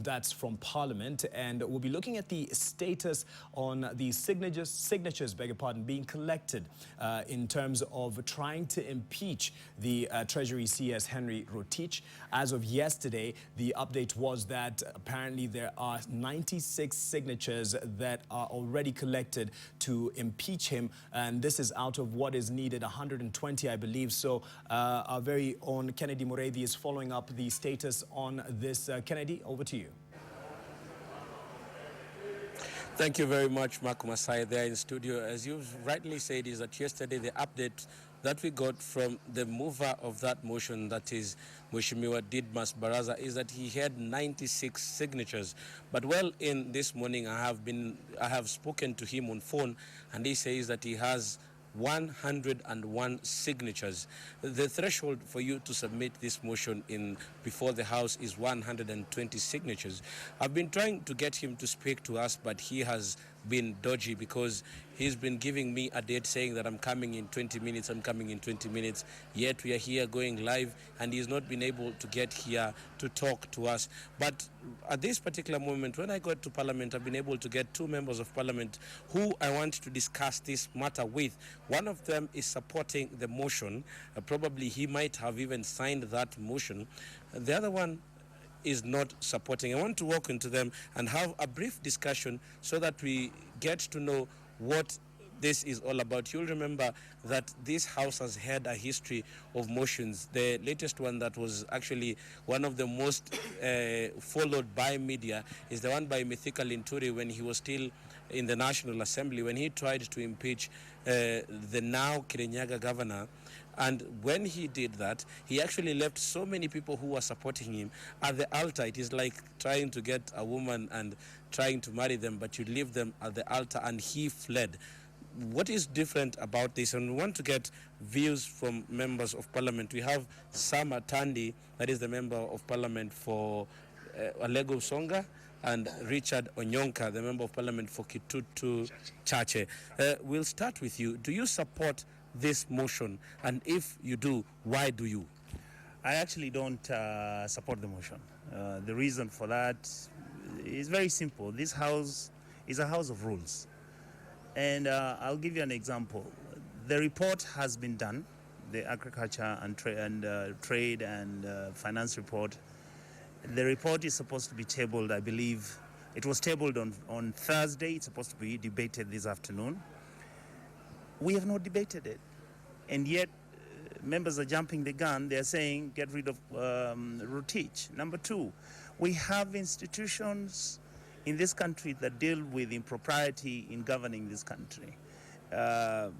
that's from Parliament, and we'll be looking at the status on the signatures, beg your pardon, being collected in terms of trying to impeach the Treasury CS Henry Rotich. As of yesterday, the update was that apparently there are 96 signatures that are already collected to impeach him, and this is out of what is needed, 120, I believe. So our very own Ken Murithi is following up the status on this. Kennedy, over to you. Thank you very much, Mark Masai, there in studio. As you've rightly said, is that yesterday the update that we got from the mover of that motion, that is Mheshimiwa Didmus Barasa, is that he had 96 signatures. But well, in this morning I have spoken to him on phone, and he says that he has 101 signatures. The threshold for you to submit this motion before the House is 120 signatures. I've been trying to get him to speak to us, but he has been dodgy because he's been giving me a date saying that I'm coming in 20 minutes, I'm coming in 20 minutes, yet we are here going live, and he's not been able to get here to talk to us. But at this particular moment, when I got to Parliament, I've been able to get two members of Parliament who I want to discuss this matter with. One of them is supporting the motion. Probably he might have even signed that motion. The other one is not supporting. I want to walk into them and have a brief discussion so that we get to know what this is all about. You'll remember that this House has had a history of motions. The latest one that was actually one of the most followed by media is the one by Mithika Linturi when he was still in the National Assembly, when he tried to impeach the now Kirinyaga governor. And when he did that, he actually left so many people who were supporting him at the altar. It is like trying to get a woman and trying to marry them, but you leave them at the altar, and he fled. What is different about this? And we want to get views from members of Parliament. We have Sam Atandi, that is the member of Parliament for Alego Usonga, and Richard Onyonka, the member of Parliament for Kitutu, Chache. We'll start with you. Do you support this motion? And if you do, why do you? I actually don't support the motion. The reason for that is very simple. This House is a house of rules. And I'll give you an example. The report has been done, the agriculture and trade and finance report. The report is supposed to be tabled, I believe. It was tabled on Thursday. It's supposed to be debated this afternoon. We have not debated it. And yet, members are jumping the gun. They're saying, get rid of Rotich. Number two, we have institutions in this country that deal with impropriety in governing this country.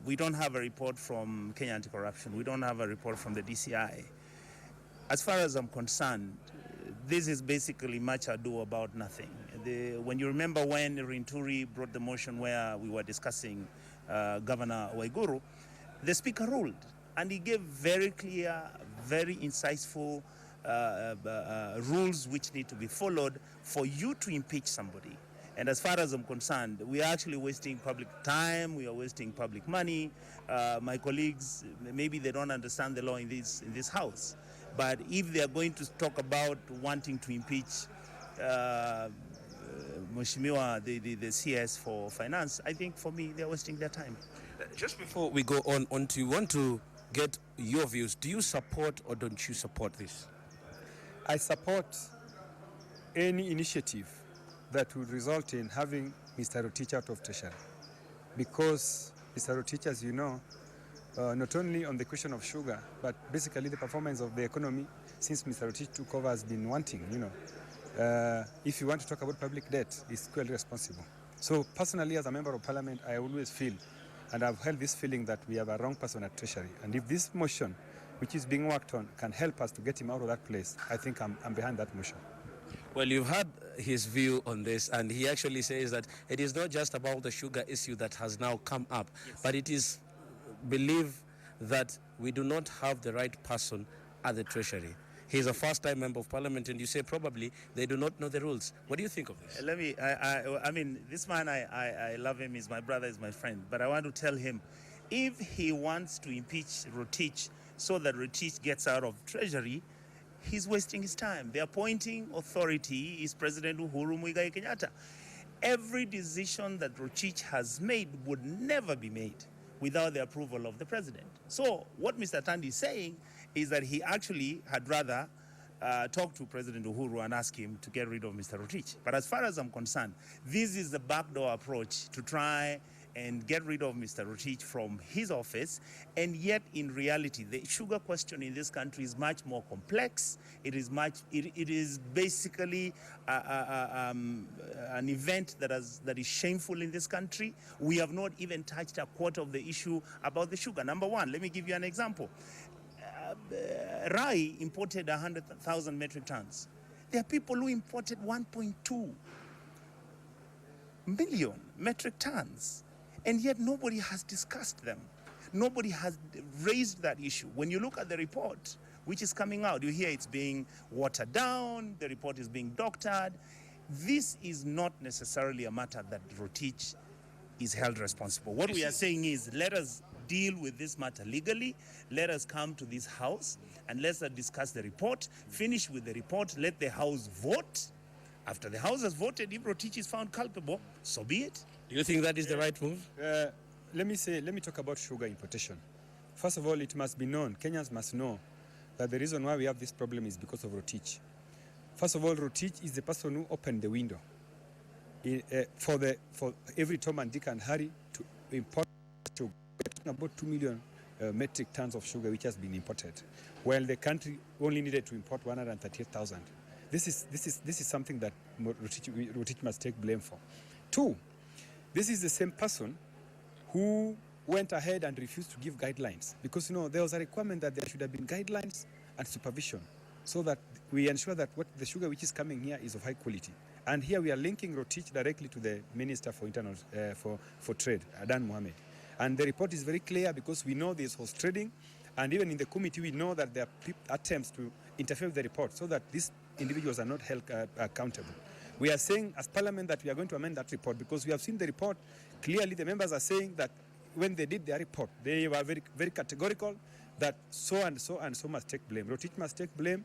We don't have a report from Kenya Anti-Corruption. We don't have a report from the DCI. As far as I'm concerned, this is basically much ado about nothing. When you remember when Rinturi brought the motion where we were discussing Governor Waiguru, the Speaker ruled, and he gave very clear, very insightful rules which need to be followed for you to impeach somebody. And as far as I'm concerned, we are actually wasting public time, we are wasting public money. My colleagues, maybe they don't understand the law in this House. But if they are going to talk about wanting to impeach Mheshimiwa, the CS for finance, I think for me, they're wasting their time. Just before we go on to, want to get your views. Do you support or don't you support this? I support any initiative that would result in having Mr. Rotich out of Treasury. Because Mr. Rotich, as you know, not only on the question of sugar, but basically the performance of the economy since Mr. Rotich took over has been wanting, you know. If you want to talk about public debt, it's clearly responsible. So personally, as a member of Parliament, I always feel, and I've held this feeling, that we have a wrong person at Treasury. And if this motion, which is being worked on, can help us to get him out of that place, I think I'm behind that motion. Well, you've had his view on this, and he actually says that it is not just about the sugar issue that has now come up, yes, but it is believed that we do not have the right person at the Treasury. He's a first-time member of Parliament, and you say probably they do not know the rules. What do you think of this? I mean, this man, I love him. He's my brother, he's my friend. But I want to tell him, if he wants to impeach Rotich so that Rotich gets out of Treasury, he's wasting his time. The appointing authority is President Uhuru Muigai Kenyatta. Every decision that Rotich has made would never be made without the approval of the president. So what Mr. Atandi is saying is that he actually had rather talk to President Uhuru and ask him to get rid of Mr. Rotich. But as far as I'm concerned, this is the backdoor approach to try and get rid of Mr. Rotich from his office. And yet, in reality, the sugar question in this country is much more complex. It is basically an event that is shameful in this country. We have not even touched a quarter of the issue about the sugar. Number one, let me give you an example. Rai imported 100,000 metric tons. There are people who imported 1.2 million metric tons, and yet nobody has discussed them. Nobody has raised that issue. When you look at the report, which is coming out, you hear it's being watered down, the report is being doctored. This is not necessarily a matter that Rotich is held responsible. What we are saying is, let us deal with this matter legally. Let us come to this house and let's discuss the report, finish with the report, let the house vote. After the house has voted, if Rotich is found culpable, so be it. Do you think that is the right move? Let me talk about sugar importation. First of all, it must be known, Kenyans must know that the reason why we have this problem is because of Rotich. First of all, Rotich is the person who opened the window for every Tom and Dick and Harry to import sugar. We're talking about 2 million metric tons of sugar which has been imported, while the country only needed to import 138,000. This is something that Rotich must take blame for. Two, this is the same person who went ahead and refused to give guidelines, because there was a requirement that there should have been guidelines and supervision so that we ensure that what the sugar which is coming here is of high quality. And here we are linking Rotich directly to the Minister for Internal for Trade, Adan Mohamed. And the report is very clear because we know this was trading, and even in the committee we know that there are attempts to interfere with the report so that these individuals are not held accountable. We are saying as Parliament that we are going to amend that report because we have seen the report. Clearly the members are saying that when they did their report, they were very, very categorical that so and so and so must take blame. Rotich must take blame,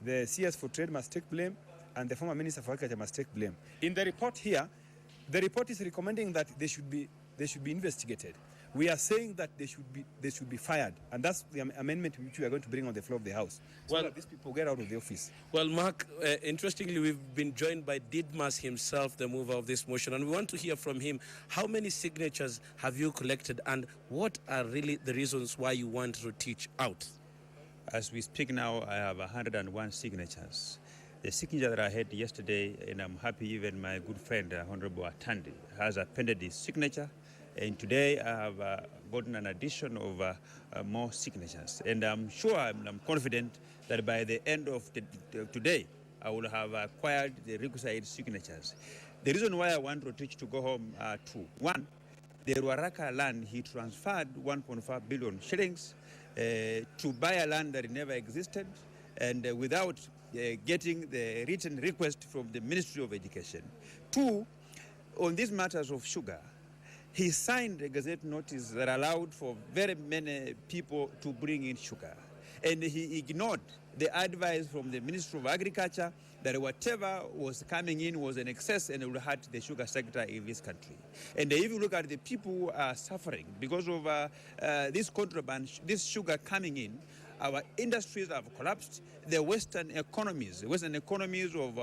the CS for Trade must take blame, and the former Minister for Agriculture must take blame. In the report here, the report is recommending that they should be investigated. We are saying that they should be fired, and that's the amendment which we are going to bring on the floor of the House, so that these people get out of the office. Well, Mark, interestingly, we've been joined by Didmus himself, the mover of this motion, and we want to hear from him. How many signatures have you collected, and what are really the reasons why you want Rotich out? As we speak now, I have 101 signatures. The signature that I had yesterday, and I'm happy even my good friend, Honorable Atandi, has appended his signature. And today I have gotten an addition of more signatures. And I'm sure, I'm confident that by the end of today, I will have acquired the requisite signatures. The reason why I want Rotich to go home are two. One, the Ruaraka land, he transferred 1.5 billion shillings to buy a land that never existed, and without getting the written request from the Ministry of Education. Two, on these matters of sugar, he signed a gazette notice that allowed for very many people to bring in sugar. And he ignored the advice from the Ministry of Agriculture that whatever was coming in was in excess and would hurt the sugar sector in this country. And if you look at the people who are suffering because of this contraband, this sugar coming in, our industries have collapsed. The Western economies of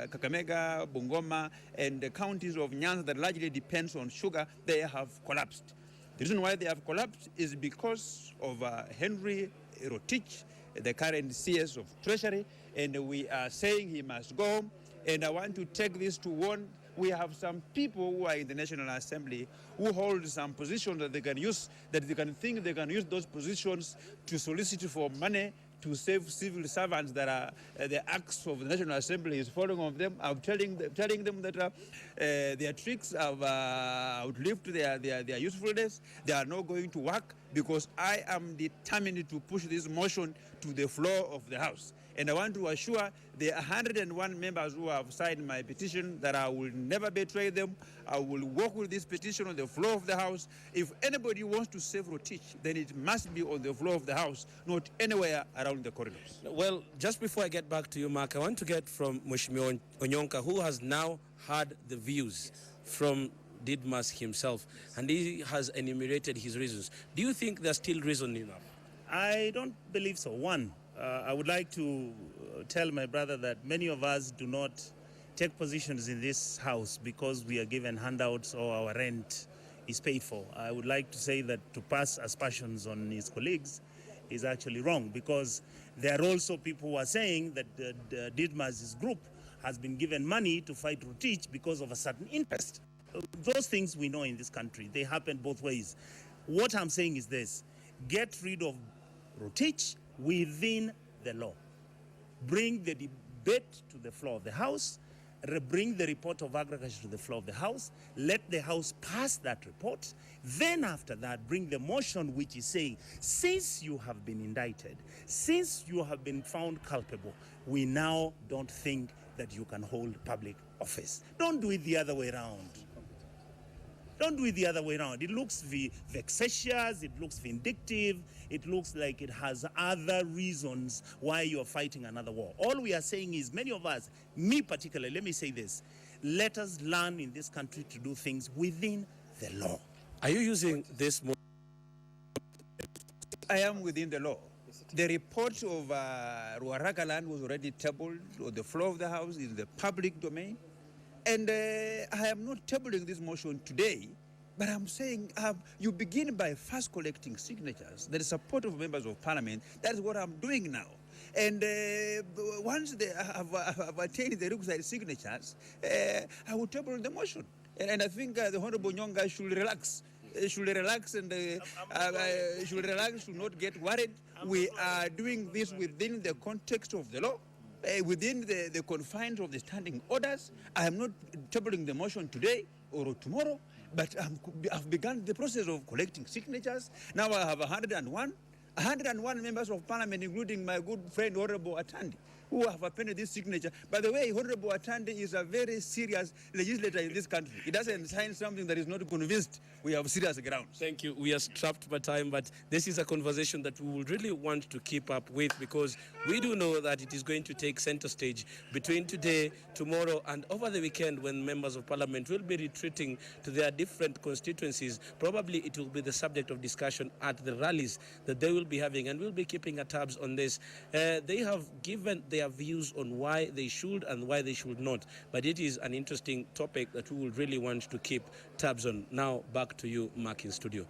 Kakamega, Bungoma, and the counties of Nyanza that largely depends on sugar, they have collapsed. The reason why they have collapsed is because of Henry Rotich, the current CS of Treasury, and we are saying he must go home. And I want to take this to warn. We have some people who are in the National Assembly who hold some positions that they can use, that they can think they can use those positions to solicit for money to save civil servants that are the acts of the National Assembly is following on them. I'm telling them that their tricks have outlived their usefulness. They are not going to work because I am determined to push this motion to the floor of the House. And I want to assure the 101 members who have signed my petition that I will never betray them. I will work with this petition on the floor of the House. If anybody wants to save Rotich, then it must be on the floor of the House, not anywhere around the corridors. Well, just before I get back to you, Mark, I want to get from Mheshimiwa Onyonka, who has now heard the views from Didmus himself, and he has enumerated his reasons. Do you think there's still reason enough? I don't believe so. One, I would like to tell my brother that many of us do not take positions in this house because we are given handouts or our rent is paid for. I would like to say that to pass aspersions on his colleagues is actually wrong, because there are also people who are saying that the Didmus' group has been given money to fight Rotich because of a certain interest. Those things we know in this country. They happen both ways. What I'm saying is this: get rid of Rotich within the law. Bring the debate to the floor of the House. Bring the report of agriculture to the floor of the House. Let the House pass that report. Then after that, bring the motion which is saying, since you have been indicted, since you have been found culpable, we now don't think that you can hold public office. Don't do it the other way around. Don't do it the other way around. It looks vexatious, it looks vindictive, it looks like it has other reasons why you're fighting another war. All we are saying is, many of us, me particularly, let me say this, let us learn in this country to do things within the law. Are you using this? I am within the law. The report of Ruaraka land was already tabled on the floor of the House in the public domain. And I am not tabling this motion today, but I'm saying you begin by first collecting signatures, the support of members of parliament. That's what I'm doing now. And once they have attained the requisite signatures, I will table the motion. And I think the Honorable Onyonka should relax. Should relax and should not get worried. We are doing this within the context of the law. Within the confines of the standing orders. I am not tabling the motion today or tomorrow, but I've begun the process of collecting signatures. Now I have 101 members of parliament, including my good friend Honorable Atandi, who have appended this signature. By the way, Honorable Atandi is a very serious legislator in this country. He doesn't sign something that is not convinced we have serious grounds. Thank you. We are strapped by time, but this is a conversation that we would really want to keep up with, because we do know that it is going to take center stage between today, tomorrow, and over the weekend, when members of parliament will be retreating to their different constituencies. Probably it will be the subject of discussion at the rallies that they will be having, and we'll be keeping a tabs on this. They have given their views on why they should and why they should not, but it is an interesting topic that we will really want to keep tabs on. Now back to you, Mark, in studio.